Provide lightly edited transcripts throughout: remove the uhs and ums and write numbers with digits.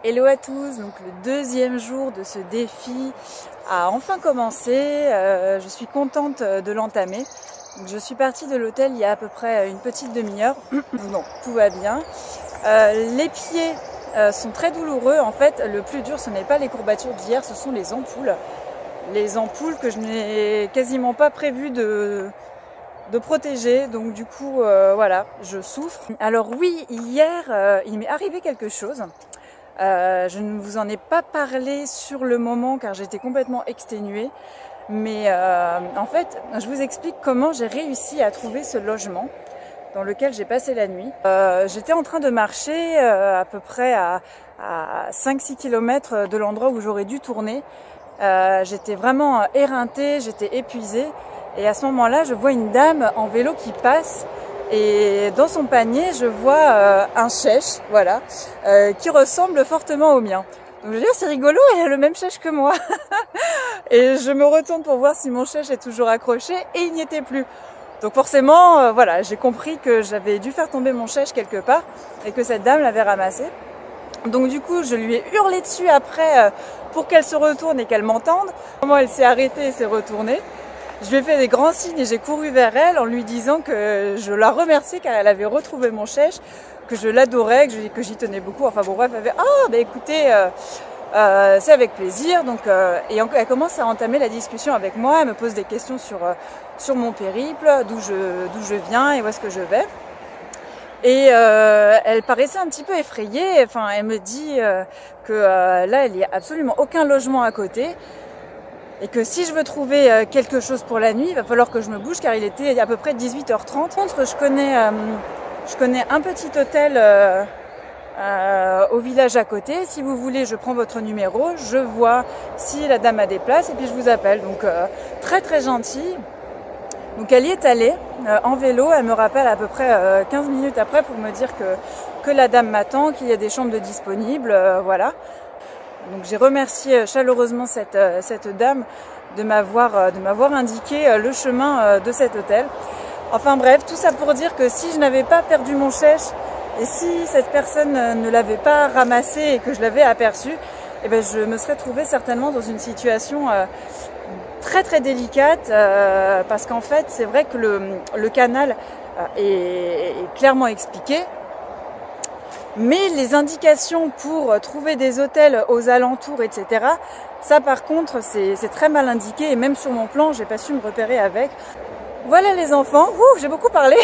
Hello à tous, donc le deuxième jour de ce défi a enfin commencé, je suis contente de l'entamer. Je suis partie de l'hôtel il y a à peu près une petite demi-heure, bon tout va bien. Les pieds sont très douloureux, en fait le plus dur ce n'est pas les courbatures d'hier, ce sont les ampoules. Les ampoules que je n'ai quasiment pas prévu de protéger, donc du coup voilà, je souffre. Alors oui, hier il m'est arrivé quelque chose. Je ne vous en ai pas parlé sur le moment car j'étais complètement exténuée, mais en fait je vous explique comment j'ai réussi à trouver ce logement dans lequel j'ai passé la nuit. J'étais en train de marcher à peu près à 5-6 km de l'endroit où j'aurais dû tourner. J'étais vraiment éreintée, j'étais épuisée et à ce moment-là je vois une dame en vélo qui passe. Et dans son panier, je vois un chèche, voilà, qui ressemble fortement au mien. Donc je dis, c'est rigolo, elle a le même chèche que moi. Et je me retourne pour voir si mon chèche est toujours accroché, et il n'y était plus. Donc forcément, voilà, j'ai compris que j'avais dû faire tomber mon chèche quelque part, et que cette dame l'avait ramassé. Donc du coup, je lui ai hurlé dessus après pour qu'elle se retourne et qu'elle m'entende. Comment elle s'est arrêtée et s'est retournée. Je lui ai fait des grands signes et j'ai couru vers elle en lui disant que je la remerciais car elle avait retrouvé mon chèche, que je l'adorais, que j'y tenais beaucoup. Enfin bon bref, elle avait bah écoutez, c'est avec plaisir. Donc et elle commence à entamer la discussion avec moi. Elle me pose des questions sur mon périple, d'où je viens et où est-ce que je vais. Et elle paraissait un petit peu effrayée. Enfin, elle me dit que là, il n'y a absolument aucun logement à côté. Et que si je veux trouver quelque chose pour la nuit, il va falloir que je me bouge car il était à peu près 18h30. Je connais un petit hôtel au village à côté. Si vous voulez, je prends votre numéro, je vois si la dame a des places et puis je vous appelle. Donc très très gentille. Donc elle y est allée en vélo, elle me rappelle à peu près 15 minutes après pour me dire que la dame m'attend, qu'il y a des chambres de disponibles, voilà. Donc j'ai remercié chaleureusement cette dame de m'avoir indiqué le chemin de cet hôtel. Enfin bref, tout ça pour dire que si je n'avais pas perdu mon chèche et si cette personne ne l'avait pas ramassé et que je l'avais aperçu, eh ben je me serais trouvée certainement dans une situation très très délicate parce qu'en fait c'est vrai que le canal est clairement expliqué. Mais les indications pour trouver des hôtels aux alentours, etc., ça par contre c'est très mal indiqué et même sur mon plan j'ai pas su me repérer avec. Voilà les enfants, j'ai beaucoup parlé.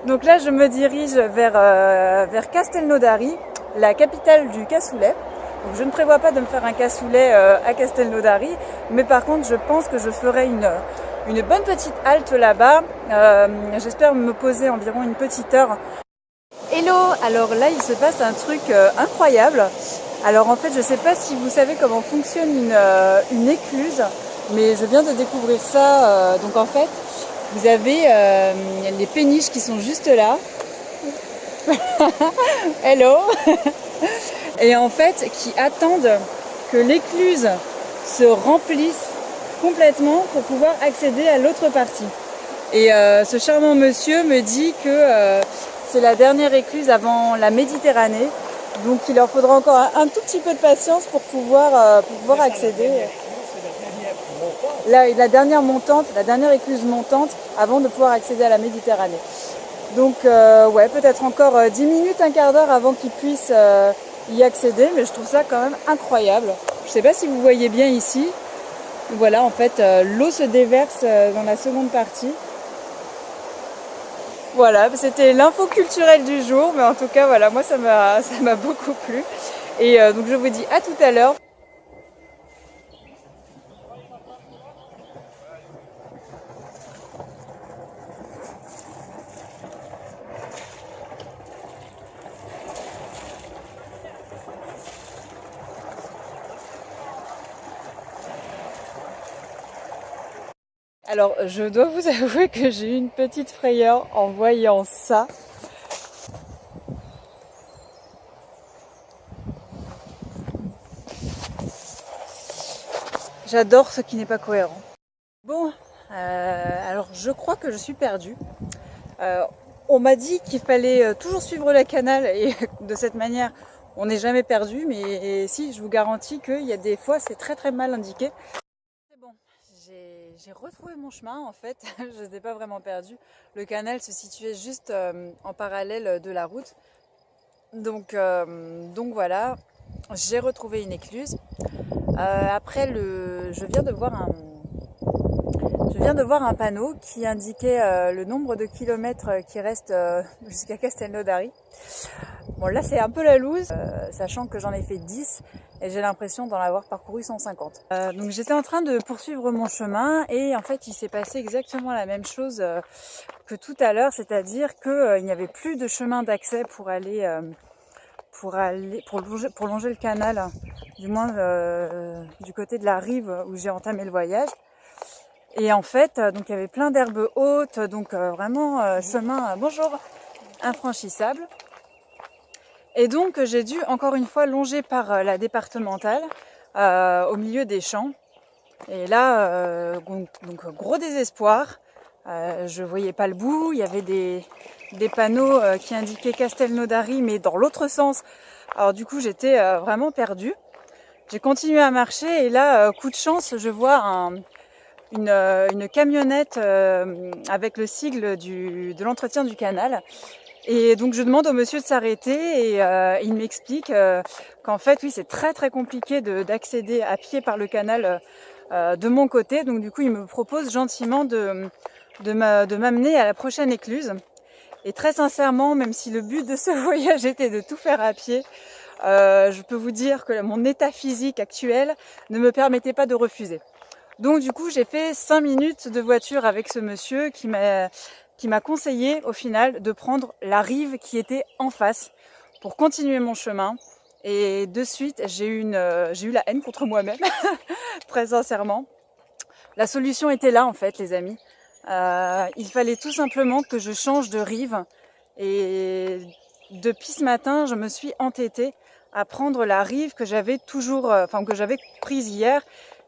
Donc là je me dirige vers Castelnaudary, la capitale du cassoulet. Donc je ne prévois pas de me faire un cassoulet à Castelnaudary, mais par contre je pense que je ferai une bonne petite halte là-bas. J'espère me poser environ une petite heure. Hello, alors là il se passe un truc incroyable. Alors en fait je ne sais pas si vous savez comment fonctionne une écluse, mais je viens de découvrir ça. Donc en fait vous avez les péniches qui sont juste là. Hello. Et en fait qui attendent que l'écluse se remplisse complètement pour pouvoir accéder à l'autre partie. Et ce charmant monsieur me dit que c'est la dernière écluse avant la Méditerranée, donc il leur faudra encore un tout petit peu de patience pour pouvoir accéder. La dernière montante, la dernière écluse montante avant de pouvoir accéder à la Méditerranée. Donc ouais, peut-être encore 10 minutes, un quart d'heure avant qu'ils puissent y accéder, mais je trouve ça quand même incroyable. Je ne sais pas si vous voyez bien ici. Voilà, en fait, l'eau se déverse dans la seconde partie. Voilà, c'était l'info culturelle du jour, mais en tout cas, voilà, moi ça m'a beaucoup plu. Et donc je vous dis à tout à l'heure. Alors, je dois vous avouer que j'ai eu une petite frayeur en voyant ça. J'adore ce qui n'est pas cohérent. Bon, alors je crois que je suis perdue. On m'a dit qu'il fallait toujours suivre la canal et de cette manière On n'est jamais perdu, mais si, je vous garantis qu'il y a des fois, c'est très très mal indiqué. C'est bon, j'ai retrouvé mon chemin en fait, je n'étais pas vraiment perdue. Le canal se situait juste en parallèle de la route. Donc voilà, j'ai retrouvé une écluse. Après, je viens de voir un panneau qui indiquait le nombre de kilomètres qui restent jusqu'à Castelnaudary. Bon, là c'est un peu la loose, sachant que j'en ai fait 10 et j'ai l'impression d'en avoir parcouru 150. Donc j'étais en train de poursuivre mon chemin et en fait il s'est passé exactement la même chose que tout à l'heure, c'est-à-dire qu'il n'y avait plus de chemin d'accès pour longer le canal, du moins du côté de la rive où j'ai entamé le voyage. Et en fait, donc il y avait plein d'herbes hautes, donc vraiment chemin, bonjour, infranchissable. Et donc j'ai dû encore une fois longer par la départementale au milieu des champs. Et là, donc gros désespoir. Je voyais pas le bout. Il y avait des panneaux qui indiquaient Castelnaudary, mais dans l'autre sens. Alors du coup, j'étais vraiment perdue. J'ai continué à marcher et là, coup de chance, je vois une camionnette avec le sigle de l'entretien du canal. Et donc je demande au monsieur de s'arrêter et il m'explique qu'en fait oui c'est très très compliqué d'accéder à pied par le canal de mon côté. Donc du coup il me propose gentiment de m'amener à la prochaine écluse. Et très sincèrement, même si le but de ce voyage était de tout faire à pied, je peux vous dire que mon état physique actuel ne me permettait pas de refuser. Donc du coup j'ai fait 5 minutes de voiture avec ce monsieur qui m'a conseillé au final de prendre la rive qui était en face pour continuer mon chemin. Et de suite, j'ai eu la haine contre moi-même, très sincèrement. La solution était là en fait, les amis. Il fallait tout simplement que je change de rive. Et depuis ce matin, je me suis entêtée à prendre la rive que j'avais que j'avais prise hier,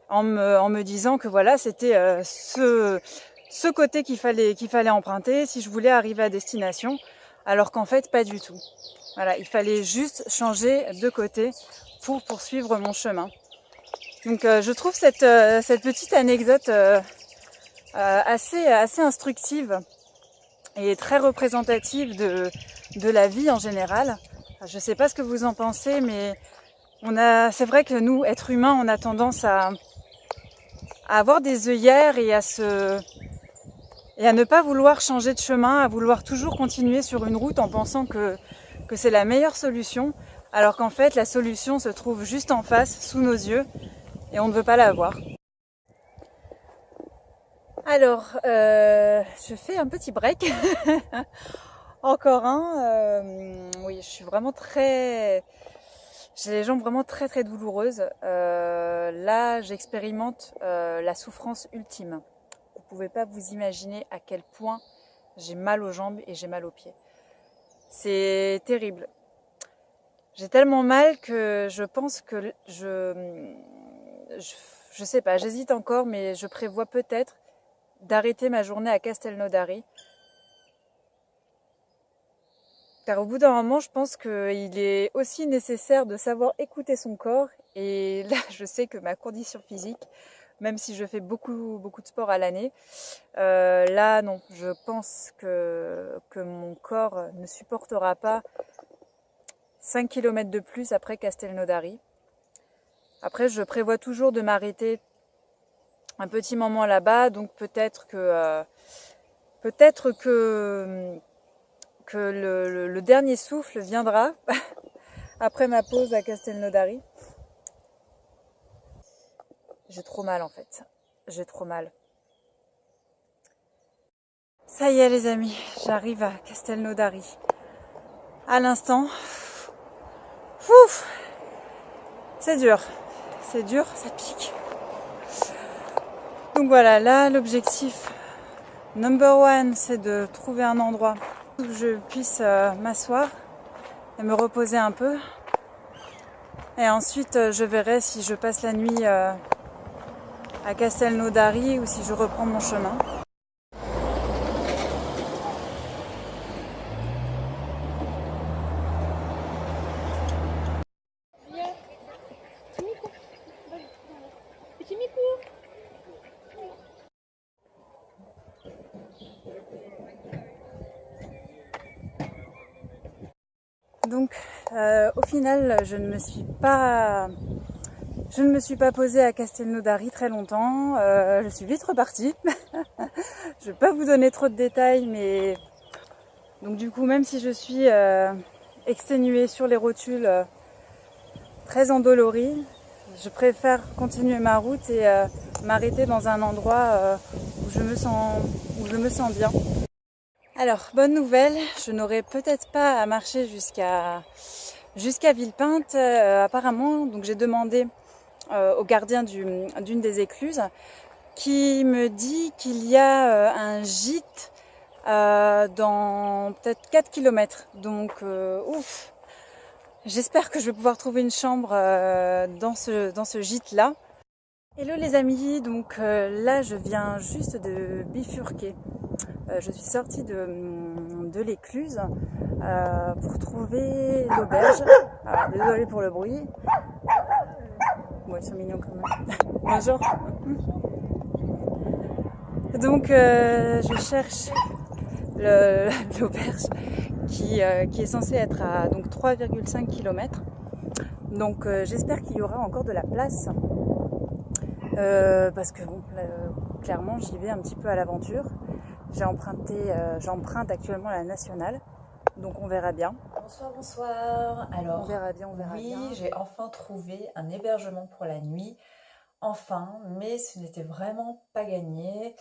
en me disant que voilà, c'était ce côté qu'il fallait emprunter si je voulais arriver à destination, alors qu'en fait pas du tout. Voilà, il fallait juste changer de côté pour poursuivre mon chemin. Donc je trouve cette petite anecdote assez instructive et très représentative de la vie en général. Je ne sais pas ce que vous en pensez, mais c'est vrai que nous, êtres humains, on a tendance à avoir des œillères et à ne pas vouloir changer de chemin, à vouloir toujours continuer sur une route en pensant que c'est la meilleure solution, alors qu'en fait la solution se trouve juste en face, sous nos yeux, et on ne veut pas la voir. Alors, je fais un petit break, encore un, oui, je suis vraiment j'ai les jambes vraiment très très douloureuses, là j'expérimente la souffrance ultime. Vous ne pouvez pas vous imaginer à quel point j'ai mal aux jambes et j'ai mal aux pieds. C'est terrible. J'ai tellement mal que je pense que je sais pas, j'hésite encore, mais je prévois peut-être d'arrêter ma journée à Castelnaudary. Car au bout d'un moment, je pense qu'il est aussi nécessaire de savoir écouter son corps. Et là, je sais que ma condition physique, même si je fais beaucoup de sport à l'année, là non, je pense que mon corps ne supportera pas 5 km de plus après Castelnaudary. Après, je prévois toujours de m'arrêter un petit moment là-bas, donc peut-être que le dernier souffle viendra après ma pause à Castelnaudary. J'ai trop mal en fait, j'ai trop mal. Ça y est les amis, j'arrive à Castelnaudary. À l'instant, c'est dur, ça pique. Donc voilà, là l'objectif number one, c'est de trouver un endroit où je puisse m'asseoir et me reposer un peu. Et ensuite, je verrai si je passe la nuit à Castelnaudary ou si je reprends mon chemin. Donc au final je ne me suis pas posée à Castelnaudary très longtemps, je suis vite repartie. Je ne vais pas vous donner trop de détails, mais donc du coup même si je suis exténuée sur les rotules, très endolorie, je préfère continuer ma route et m'arrêter dans un endroit où je me sens bien. Alors, bonne nouvelle, je n'aurai peut-être pas à marcher jusqu'à Villepinte apparemment. Donc j'ai demandé au gardien d'une des écluses qui me dit qu'il y a un gîte dans peut-être 4 km. Donc ouf, j'espère que je vais pouvoir trouver une chambre dans ce gîte-là. Hello les amis, donc là je viens juste de bifurquer. Je suis sortie de l'écluse pour trouver l'auberge. Alors désolée pour le bruit. Bon, ils sont mignons quand même. Bonjour. Donc je cherche l'auberge qui est censée être à 3,5 km. Donc j'espère qu'il y aura encore de la place. Parce que bon, clairement j'y vais un petit peu à l'aventure. J'emprunte actuellement la nationale, donc on verra bien. Bonsoir, bonsoir. Alors, on verra bien. Oui, j'ai enfin trouvé un hébergement pour la nuit. Enfin, mais ce n'était vraiment pas gagné.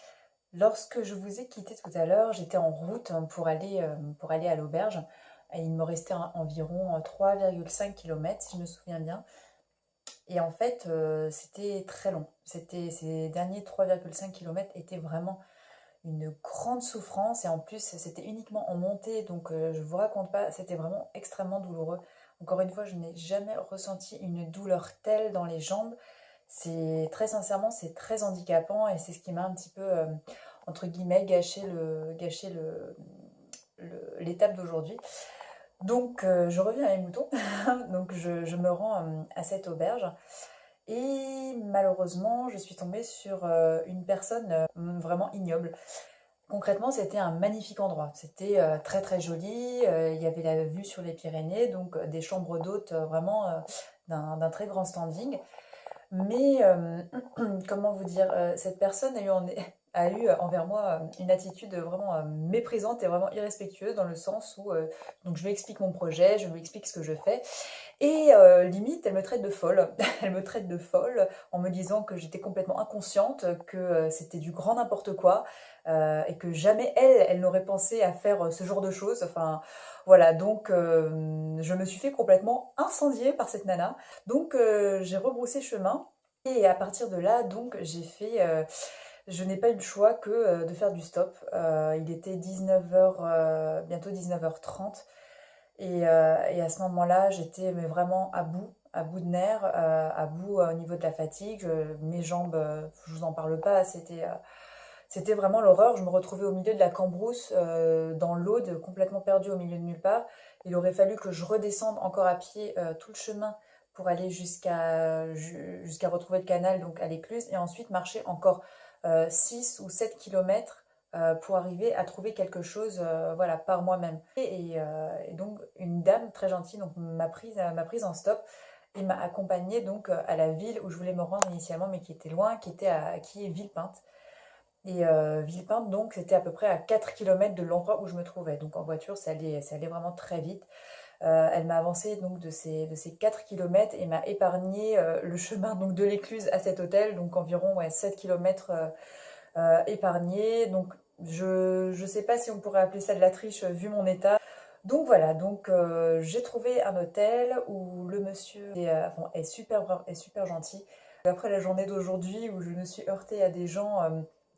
Lorsque je vous ai quitté tout à l'heure, j'étais en route pour aller à l'auberge. Et il me restait environ 3,5 km, si je me souviens bien. Et en fait, c'était très long. Ces derniers 3,5 km étaient vraiment une grande souffrance. Et en plus, c'était uniquement en montée. Donc, je vous raconte pas, c'était vraiment extrêmement douloureux. Encore une fois, je n'ai jamais ressenti une douleur telle dans les jambes. C'est très sincèrement, c'est très handicapant. Et c'est ce qui m'a un petit peu, entre guillemets, gâché l'étape d'aujourd'hui. Donc, je reviens à mes moutons. Donc, je me rends à cette auberge. Et malheureusement, je suis tombée sur une personne vraiment ignoble. Concrètement, c'était un magnifique endroit. C'était très très joli. Il y avait la vue sur les Pyrénées, donc des chambres d'hôtes vraiment d'un très grand standing. Mais comment vous dire, cette personne a eu envers moi une attitude vraiment méprisante et vraiment irrespectueuse dans le sens où donc je lui explique mon projet, je lui explique ce que je fais et limite elle me traite de folle. Elle me traite de folle en me disant que j'étais complètement inconsciente, que c'était du grand n'importe quoi et que jamais elle n'aurait pensé à faire ce genre de choses. Enfin voilà, donc je me suis fait complètement incendier par cette nana. Donc j'ai rebroussé chemin et à partir de là, donc je n'ai pas eu le choix que de faire du stop. Il était 19h, bientôt 19h30 et à ce moment-là, j'étais mais vraiment à bout de nerfs, à bout au niveau de la fatigue. Mes jambes, je vous en parle pas, c'était vraiment l'horreur. Je me retrouvais au milieu de la Cambrousse, dans l'Aude, complètement perdue au milieu de nulle part. Il aurait fallu que je redescende encore à pied tout le chemin pour aller jusqu'à retrouver le canal, donc à l'Écluse, et ensuite marcher encore 6 ou 7 kilomètres pour arriver à trouver quelque chose voilà, par moi-même. Et donc une dame très gentille donc, m'a prise en stop et m'a accompagnée donc, à la ville où je voulais me rendre initialement, mais qui était loin, qui est Villepinte. Et Villepinte, donc, c'était à peu près à 4 km de l'endroit où je me trouvais. Donc en voiture, ça allait vraiment très vite. Elle m'a avancé donc de ces 4 km et m'a épargné le chemin donc, de l'Écluse à cet hôtel, donc environ 7 km épargnés. Donc je ne sais pas si on pourrait appeler ça de la triche vu mon état. Donc voilà, donc j'ai trouvé un hôtel où le monsieur est super gentil. Après la journée d'aujourd'hui où je me suis heurtée à des gens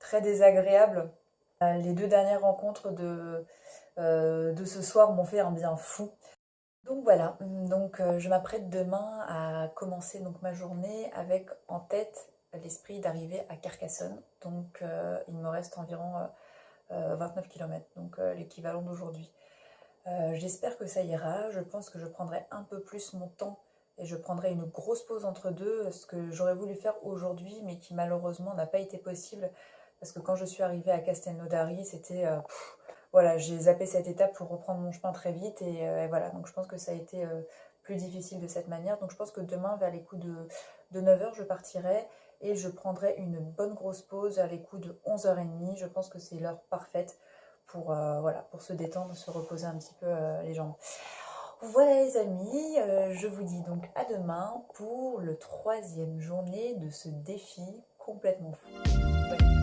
très désagréables, les 2 dernières rencontres de ce soir m'ont fait un bien fou. Donc voilà, donc je m'apprête demain à commencer donc ma journée avec en tête l'esprit d'arriver à Carcassonne. Donc il me reste environ 29 km, donc l'équivalent d'aujourd'hui. J'espère que ça ira, je pense que je prendrai un peu plus mon temps et je prendrai une grosse pause entre deux, ce que j'aurais voulu faire aujourd'hui mais qui malheureusement n'a pas été possible parce que quand je suis arrivée à Castelnaudary, c'était voilà, j'ai zappé cette étape pour reprendre mon chemin très vite et voilà, donc je pense que ça a été plus difficile de cette manière. Donc je pense que demain, vers les coups de 9h, je partirai et je prendrai une bonne grosse pause vers les coups de 11h30. Je pense que c'est l'heure parfaite pour, voilà, pour se détendre, se reposer un petit peu les jambes. Voilà les amis, je vous dis donc à demain pour le 3e journée de ce défi complètement fou. Ouais.